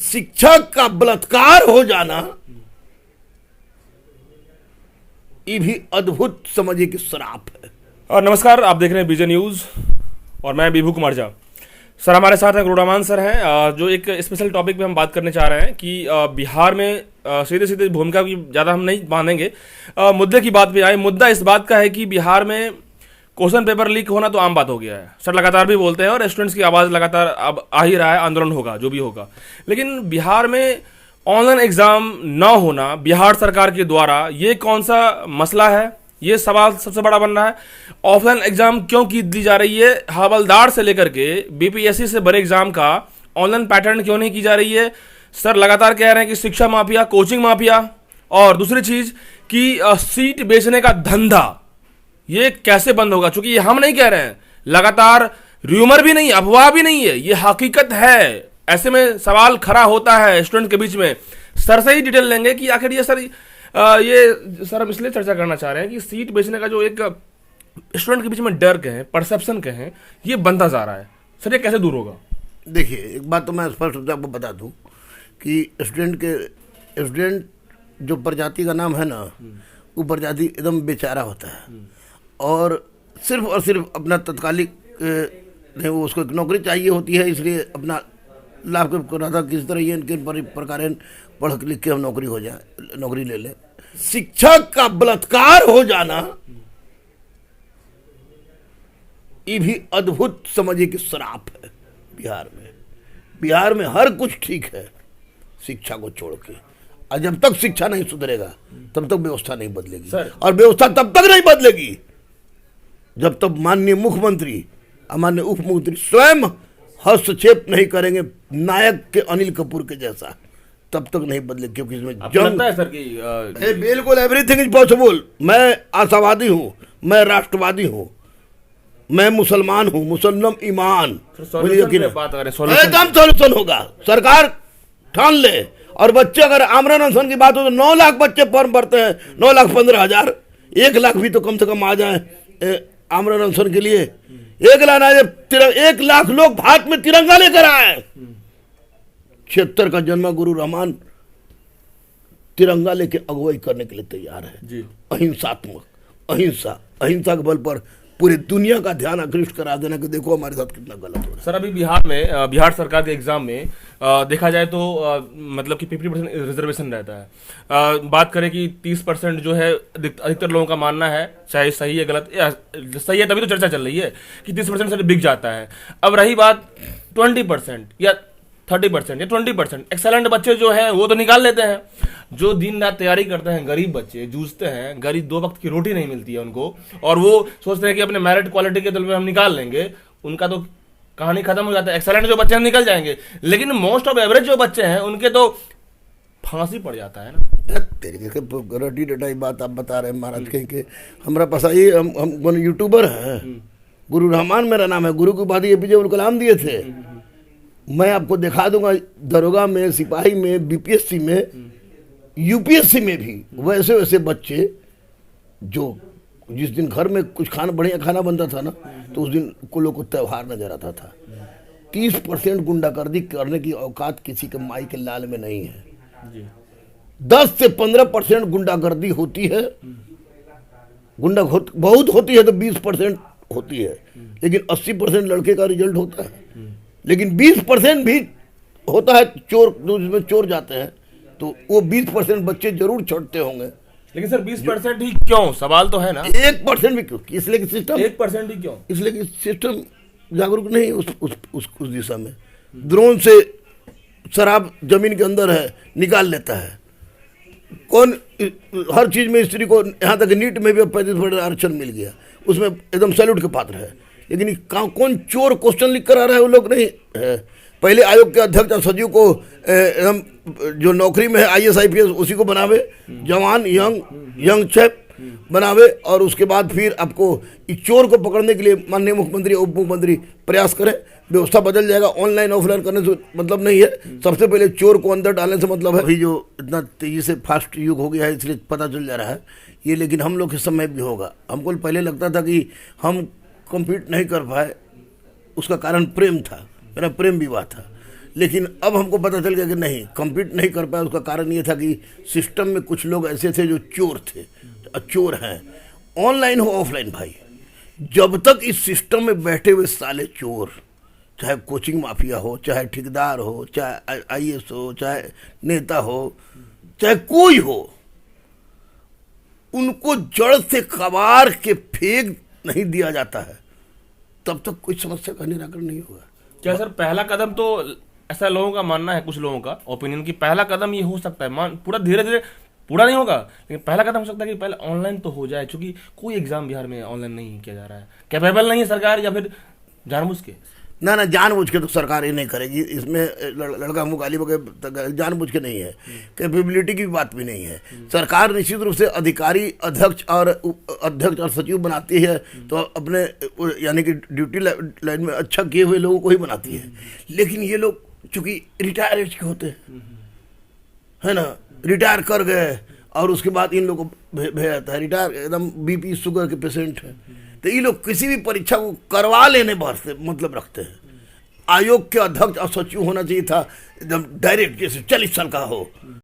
शिक्षक का बलात्कार हो जाना ये भी अद्भुत समझिए कि श्राप है। और नमस्कार, आप देख रहे हैं बीजे न्यूज़ और मैं विभू कुमार झा। सर हमारे साथ हैं गुरुरामान सर हैं, जो एक स्पेशल टॉपिक पे हम बात करने चाह रहे हैं कि बिहार में सीधे सीधे भूमिका की ज़्यादा हम नहीं बांधेंगे, मुद्दे की बात पे आए। मुद्दा इस बात का है कि बिहार में क्वेश्चन पेपर लीक होना तो आम बात हो गया है। सर लगातार भी बोलते हैं और स्टूडेंट्स की आवाज़ लगातार अब आ ही रहा है, आंदोलन होगा जो भी होगा। लेकिन बिहार में ऑनलाइन एग्ज़ाम न होना बिहार सरकार के द्वारा ये कौन सा मसला है, ये सवाल सबसे बड़ा बन रहा है। ऑफलाइन एग्जाम क्यों की दी जा रही है, हवलदार से लेकर के बीपीएससी से बड़े एग्जाम का ऑनलाइन पैटर्न क्यों नहीं की जा रही है। सर लगातार कह रहे हैं कि शिक्षा माफिया, कोचिंग माफिया, और दूसरी चीज कि सीट बेचने का धंधा ये कैसे बंद होगा। चूंकि ये हम नहीं कह रहे हैं, लगातार र्यूमर भी नहीं, अफवाह भी नहीं है, ये हकीकत है। ऐसे में सवाल खड़ा होता है स्टूडेंट के बीच में। सर से ही डिटेल लेंगे कि आखिर ये सर हम इसलिए चर्चा करना चाह रहे हैं कि सीट बेचने का जो एक स्टूडेंट के बीच में डर कहें, परसेप्शन कहें, ये बनता जा रहा है। सर ये कैसे दूर होगा? देखिए, एक बात तो मैं स्पष्ट रूप से आपको बता दूं कि स्टूडेंट जो प्रजाति का नाम है ना, वो प्रजाति एकदम बेचारा होता है और सिर्फ अपना तत्कालिक नहीं, वो उसको एक नौकरी चाहिए होती है, इसलिए अपना लाभ कर रहा था किस तरह ये इनके प्रकार पढ़ लिख के हम नौकरी ले लें। शिक्षक का बलात्कार हो जाना ये भी अद्भुत समझिए कि श्राप है। बिहार में हर कुछ ठीक है शिक्षा को छोड़ के, और जब तक शिक्षा नहीं सुधरेगा तब तक व्यवस्था नहीं बदलेगी। और व्यवस्था तब तक नहीं बदलेगी जब तक माननीय मुख्यमंत्री और माननीय उप मुख्यमंत्री स्वयं हस्तक्षेप नहीं करेंगे, नायक के अनिल कपूर के जैसा, तब तक नहीं बदले। क्योंकि इसमें जंग है सर की बिल्कुल एवरीथिंग इज पॉसिबल। मैं आशावादी हूँ, मैं राष्ट्रवादी हूँ, मैं मुसलमान हूँ, मुसलमान ईमान, मुझे यकीन है एकदम सॉल्यूशन होगा। सरकार ठान ले। और बच्चे, अगर आमरण अनशन की बात हो तो 9 लाख बच्चे फॉर्म भरते हैं, 9,15,000, 1 लाख भी तो कम से कम आ जाए आमरण अनशन के लिए। 1 लाख लोग हाथ में तिरंगा लेकर आए। 76 का जन्मा गुरु रहमान तिरंगा लेके अगुवाई करने के लिए तैयार है जी। अहिंसात्मक, अहिंसा के बल पर पूरी दुनिया का ध्यान आकृष्ट करा देना कि देखो हमारे साथ कितना गलत हो रहा है। सर अभी बिहार में बिहार सरकार के एग्जाम में देखा जाए तो मतलब कि 50% रिजर्वेशन रहता है। बात करें कि 30% जो है अधिकतर लोगों का मानना है, चाहे सही है गलत, सही है तभी तो चर्चा चल रही है कि 30% से बिक जाता है। अब रही बात 20% या 30% या 20%, एक्सेलेंट बच्चे जो हैं वो तो निकाल लेते हैं। जो दिन रात तैयारी करते हैं, गरीब बच्चे जूझते हैं, गरीब 2 वक्त की रोटी नहीं मिलती है उनको, और वो सोचते हैं कि अपने मेरिट क्वालिटी के तौर पे हम निकाल लेंगे, उनका तो कहानी खत्म हो जाता है। एक्सेलेंट जो बच्चे हैं निकल जाएंगे, लेकिन मोस्ट ऑफ एवरेज जो बच्चे हैं उनके तो फांसी पड़ जाता है ना। तरीके रटी डटाई बात आप बता रहे हैं महाराज। कहीं के हमारा पास ये हम यूट्यूबर हैं, गुरु रहमान मेरा नाम है, गुरु को बाद APJ अब्दुल कलाम दिए थे। मैं आपको दिखा दूंगा दरोगा में, सिपाही में, बीपीएससी में, यूपीएससी में भी वैसे बच्चे जो जिस दिन घर में कुछ बढ़िया खाना बनता था ना, तो उस दिन को लोग को त्यौहार नजर आता था। 30% गुंडागर्दी करने की औकात किसी के माई के लाल में नहीं है जी। 10 से 15% गुंडागर्दी होती है, बहुत होती है तो 20% होती है, लेकिन 80% लड़के का रिजल्ट होता है। लेकिन 20% भी होता है चोर, जिसमें चोर जाते हैं, तो वो 20% बच्चे जरूर छटते होंगे। लेकिन सर 20% ही क्यों, सवाल तो है ना। 1% भी क्यों? इसलिए कि सिस्टम 1% ही क्यों? इसलिए कि सिस्टम जागरूक नहीं उस दिशा में। ड्रोन से शराब जमीन के अंदर है, निकाल लेता है कौन। हर चीज में स्त्री को, यहाँ तक नीट में भी 35% आरक्षण मिल गया, उसमें एकदम सैल्यूट के पात्र है। लेकिन कौन चोर क्वेश्चन लिख कर आ रहा है वो लोग नहीं है। पहले आयोग के अध्यक्ष सचिव को जो नौकरी में है IAS IPS उसी को बनावे, जवान यंग चैप बनावे, और उसके बाद फिर आपको इस चोर को पकड़ने के लिए माननीय मुख्यमंत्री उप मुख्यमंत्री प्रयास करें। व्यवस्था बदल जाएगा। ऑनलाइन ऑफलाइन करने से मतलब नहीं है, सबसे पहले चोर को अंदर डालने से मतलब है। अभी जो इतना तेजी से फास्ट युग हो गया है इसलिए पता चल जा रहा है ये, लेकिन हम लोग के समय भी होगा। हमको पहले लगता था कि हम कम्पीट नहीं कर पाए, उसका कारण प्रेम था, मेरा प्रेम विवाह था। लेकिन अब हमको पता चल गया कि नहीं, कम्पीट नहीं कर पाया। उसका कारण ये था कि सिस्टम में कुछ लोग ऐसे थे जो चोर थे, चोर हैं, ऑनलाइन हो ऑफलाइन भाई। जब तक इस सिस्टम में बैठे हुए साले चोर, चाहे कोचिंग माफिया हो, चाहे ठेकेदार हो, चाहे आईएएस हो, चाहे नेता हो, चाहे कोई हो, उनको जड़ से कबाड़ के फेंक नहीं दिया जाता है, तब तक कोई समस्या का निराकरण नहीं होगा। क्या सर पहला कदम तो ऐसा लोगों का मानना है, कुछ लोगों का ओपिनियन कि पहला कदम ये हो सकता है, पूरा धीरे धीरे पूरा नहीं होगा, लेकिन पहला कदम हो सकता है कि पहले ऑनलाइन तो हो जाए, क्योंकि कोई एग्जाम बिहार में ऑनलाइन नहीं किया जा रहा है। कैपेबल नहीं है सरकार, या फिर जानबूझ के? ना जानबूझ के तो सरकार ये नहीं करेगी। इसमें लड़का मुँह गाली वगैरह जानबूझ के नहीं है, कैपेबिलिटी की बात भी नहीं है। सरकार निश्चित रूप से अधिकारी अध्यक्ष और सचिव बनाती है, तो अपने यानी कि ड्यूटी लाइन में अच्छा किए हुए लोगों को ही बनाती है। लेकिन ये लोग चूंकि रिटायर एज के होते हैं, है ना, रिटायर कर गए और उसके बाद इन लोगों को भेजा जाता है, रिटायर एकदम बीपी शुगर के पेशेंट है, तो ये लोग किसी भी परीक्षा को करवा लेने भर से मतलब रखते हैं। आयोग के अध्यक्ष और सचिव होना चाहिए था एकदम डायरेक्ट, जैसे 40 साल का हो,